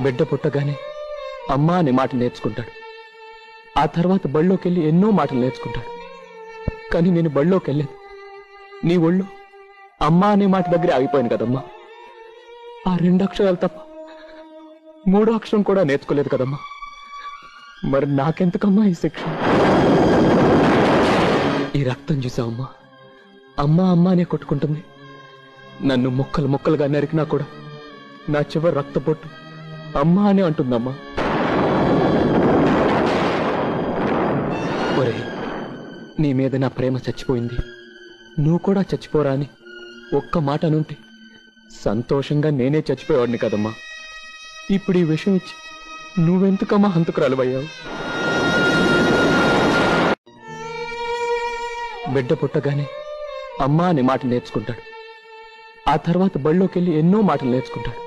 బిడ్డ పుట్టగానే అమ్మా అనే మాట నేర్చుకుంటాడు. ఆ తర్వాత బళ్ళోకి వెళ్ళి ఎన్నో మాటలు నేర్చుకుంటాడు. కానీ నేను బళ్ళోకి వెళ్ళాను. నీ ఒళ్ళు అమ్మా అనే మాట దగ్గర ఆగిపోయాను కదమ్మా. ఆ 2 అక్షరాలు తప్ప 3వ అక్షరం కూడా నేర్చుకోలేదు కదమ్మా. మరి నాకెందుకమ్మా ఈ శిక్ష? ఈ రక్తం చూసావమ్మా, అమ్మా అమ్మా అనే కొట్టుకుంటుంది. నన్ను ముక్కలు ముక్కలుగా నరికినా కూడా నా చివరి రక్తపొట్టు అమ్మా అని అంటుందమ్మా. ఒరే, నీ మీద నా ప్రేమ చచ్చిపోయింది, నువ్వు కూడా చచ్చిపోరా అని ఒక్క మాట అనుంటే సంతోషంగా నేనే చచ్చిపోయేవాడిని కదమ్మా. ఇప్పుడు ఈ విషయం ఇచ్చి నువ్వెందుకమ్మా హంతకురాలువయ్యావు? బిడ్డ పుట్టగానే అమ్మా అనే మాట నేర్చుకుంటాడు. ఆ తర్వాత బళ్ళోకి వెళ్ళి ఎన్నో మాటలు నేర్చుకుంటాడు.